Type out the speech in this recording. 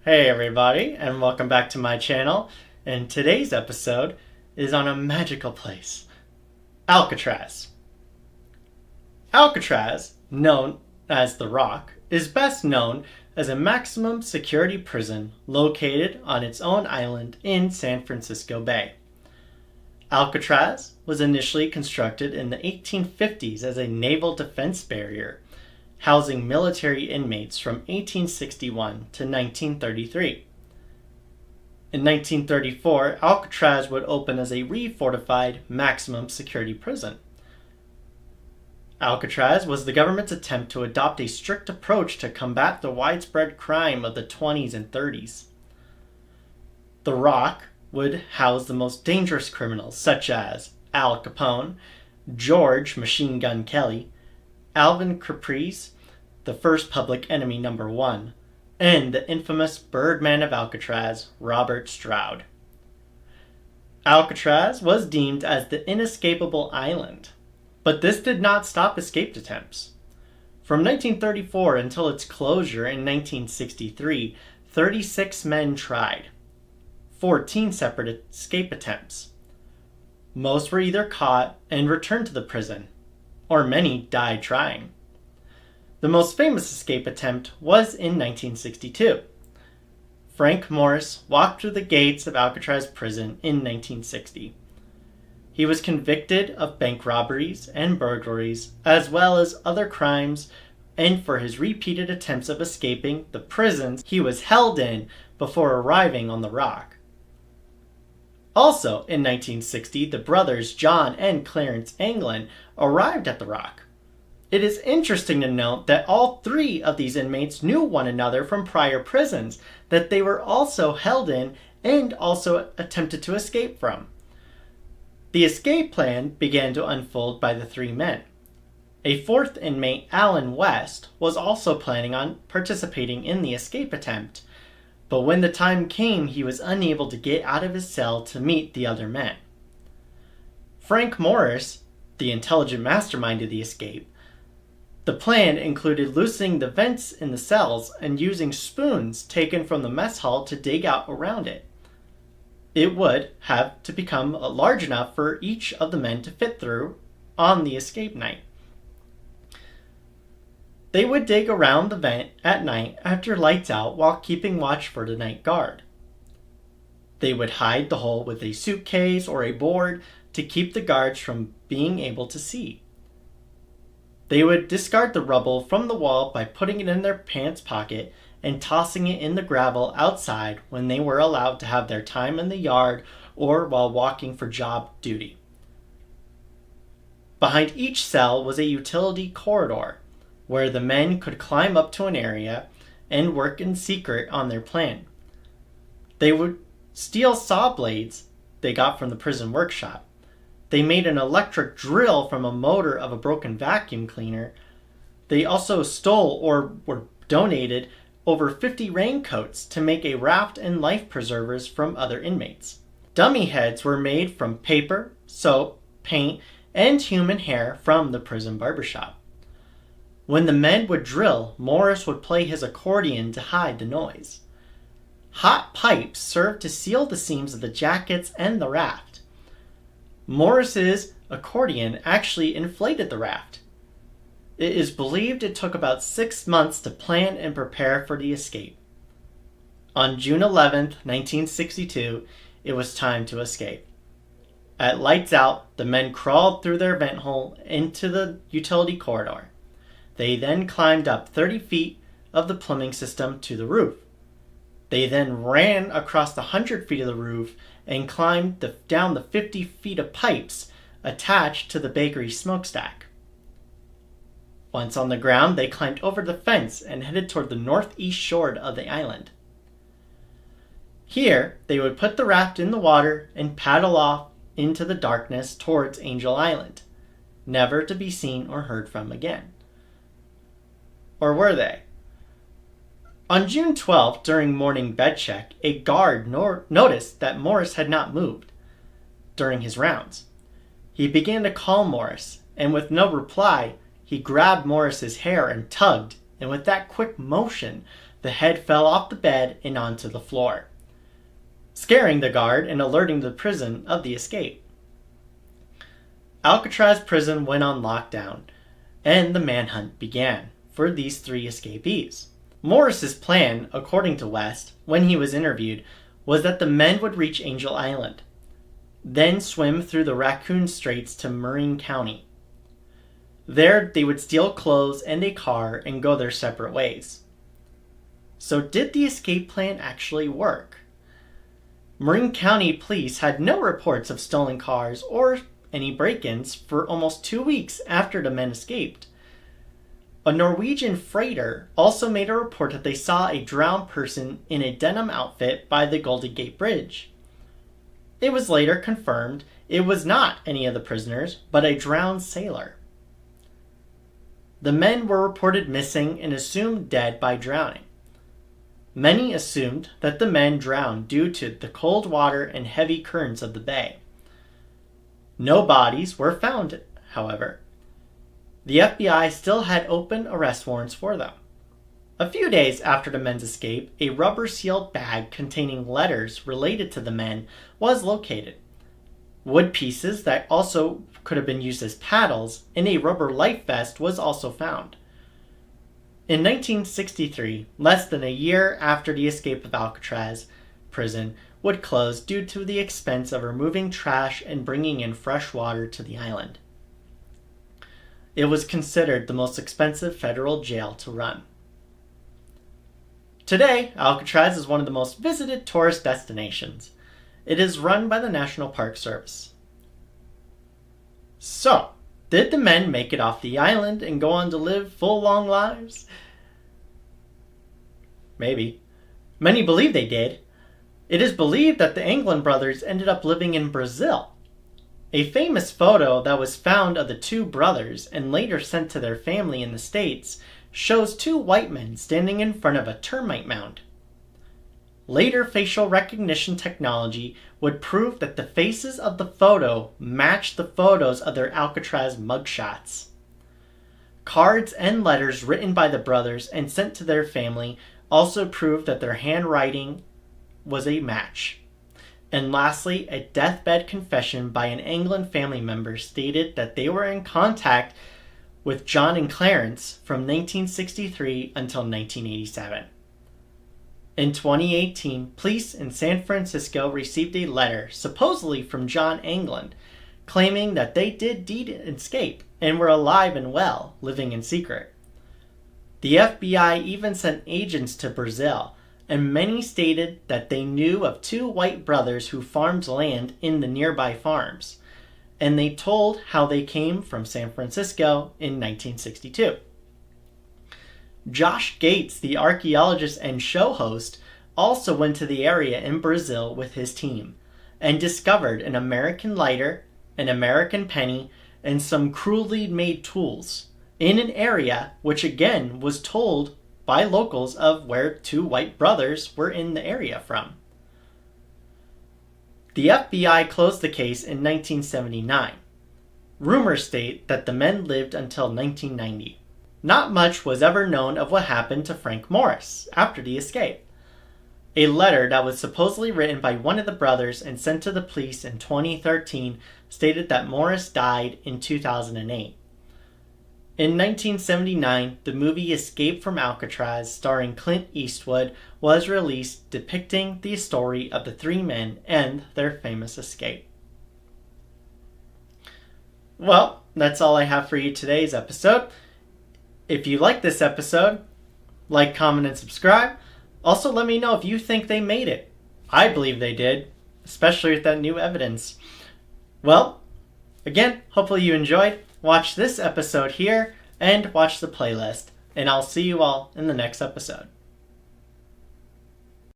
Hey everybody, and welcome back to my channel. And today's episode is on a magical place, Alcatraz. Alcatraz, known as the Rock, is best known as a maximum security prison located on its own island in San Francisco Bay. Alcatraz was initially constructed in the 1850s as a naval defense barrier, housing military inmates from 1861 to 1933. In 1934, Alcatraz would open as a refortified maximum security prison. Alcatraz was the government's attempt to adopt a strict approach to combat the widespread crime of the 20s and 30s. The Rock would house the most dangerous criminals such as Al Capone, George Machine Gun Kelly, Alvin Caprice, the first Public Enemy number 1, and the infamous Birdman of Alcatraz, Robert Stroud. Alcatraz was deemed as the inescapable island, but this did not stop escape attempts. From 1934 until its closure in 1963, 36 men tried. 14 separate escape attempts. Most were either caught and returned to the prison, or many died trying. The most famous escape attempt was in 1962. Frank Morris walked through the gates of Alcatraz prison in 1960. He was convicted of bank robberies and burglaries, as well as other crimes, and for his repeated attempts of escaping the prisons he was held in before arriving on the Rock. Also in 1960, the brothers John and Clarence Anglin arrived at the Rock. It is interesting to note that all three of these inmates knew one another from prior prisons that they were also held in and also attempted to escape from. The escape plan began to unfold by the three men. A fourth inmate, Alan West, was also planning on participating in the escape attempt, but when the time came, he was unable to get out of his cell to meet the other men. Frank Morris, the intelligent mastermind of the escape, the plan included loosening the vents in the cells and using spoons taken from the mess hall to dig out around it. It would have to become large enough for each of the men to fit through on the escape night. They would dig around the vent at night after lights out while keeping watch for the night guard. They would hide the hole with a suitcase or a board to keep the guards from being able to see. They would discard the rubble from the wall by putting it in their pants pocket and tossing it in the gravel outside when they were allowed to have their time in the yard or while walking for job duty. Behind each cell was a utility corridor where the men could climb up to an area and work in secret on their plan. They would steal saw blades they got from the prison workshop. They made an electric drill from a motor of a broken vacuum cleaner. They also stole or were donated over 50 raincoats to make a raft and life preservers from other inmates. Dummy heads were made from paper, soap, paint, and human hair from the prison barbershop. When the men would drill, Morris would play his accordion to hide the noise. Hot pipes served to seal the seams of the jackets and the raft. Morris's accordion actually inflated the raft. It is believed it took about 6 months to plan and prepare for the escape. On June 11, 1962, it was time to escape. At lights out, the men crawled through their vent hole into the utility corridor. They then climbed up 30 feet of the plumbing system to the roof. They then ran across the 100 feet of the roof and climbed down the 50 feet of pipes attached to the bakery smokestack. Once on the ground, they climbed over the fence and headed toward the northeast shore of the island. Here, they would put the raft in the water and paddle off into the darkness towards Angel Island, never to be seen or heard from again. Or were they? On June 12th, during morning bed check, a guard noticed that Morris had not moved during his rounds. He began to call Morris, and with no reply, he grabbed Morris's hair and tugged, and with that quick motion, the head fell off the bed and onto the floor, scaring the guard and alerting the prison of the escape. Alcatraz prison went on lockdown, and the manhunt began for these 3 escapees. Morris's plan, according to West, when he was interviewed, was that the men would reach Angel Island, then swim through the Raccoon Straits to Marin County. There, they would steal clothes and a car and go their separate ways. So did the escape plan actually work? Marin County police had no reports of stolen cars or any break-ins for almost 2 weeks after the men escaped. A Norwegian freighter also made a report that they saw a drowned person in a denim outfit by the Golden Gate Bridge. It was later confirmed it was not any of the prisoners, but a drowned sailor. The men were reported missing and assumed dead by drowning. Many assumed that the men drowned due to the cold water and heavy currents of the bay. No bodies were found, however. The FBI still had open arrest warrants for them. A few days after the men's escape, a rubber-sealed bag containing letters related to the men was located. Wood pieces that also could have been used as paddles and a rubber life vest was also found. In 1963, less than a year after the escape of Alcatraz prison would close due to the expense of removing trash and bringing in fresh water to the island. It was considered the most expensive federal jail to run. Today, Alcatraz is one of the most visited tourist destinations. It is run by the National Park Service. So, did the men make it off the island and go on to live full long lives? Maybe. Many believe they did. It is believed that the Anglin brothers ended up living in Brazil. A famous photo that was found of the 2 brothers and later sent to their family in the States shows 2 white men standing in front of a termite mound. Later facial recognition technology would prove that the faces of the photo matched the photos of their Alcatraz mugshots. Cards and letters written by the brothers and sent to their family also proved that their handwriting was a match. And lastly, a deathbed confession by an Anglin family member stated that they were in contact with John and Clarence from 1963 until 1987. In 2018, police in San Francisco received a letter, supposedly from John Anglin, claiming that they did escape and were alive and well, living in secret. The FBI even sent agents to Brazil, and many stated that they knew of 2 white brothers who farmed land in the nearby farms, and they told how they came from San Francisco in 1962. Josh Gates, the archaeologist and show host, also went to the area in Brazil with his team and discovered an American lighter, an American penny, and some crudely made tools in an area which again was told by locals of where 2 white brothers were in the area from. The FBI closed the case in 1979. Rumors state that the men lived until 1990. Not much was ever known of what happened to Frank Morris after the escape. A letter that was supposedly written by one of the brothers and sent to the police in 2013 stated that Morris died in 2008. In 1979, the movie Escape from Alcatraz, starring Clint Eastwood, was released, depicting the story of the 3 men and their famous escape. Well, that's all I have for you today's episode. If you like this episode, like, comment, and subscribe. Also, let me know if you think they made it. I believe they did, especially with that new evidence. Well, again, hopefully you enjoyed. Watch this episode here and watch the playlist. And I'll see you all in the next episode.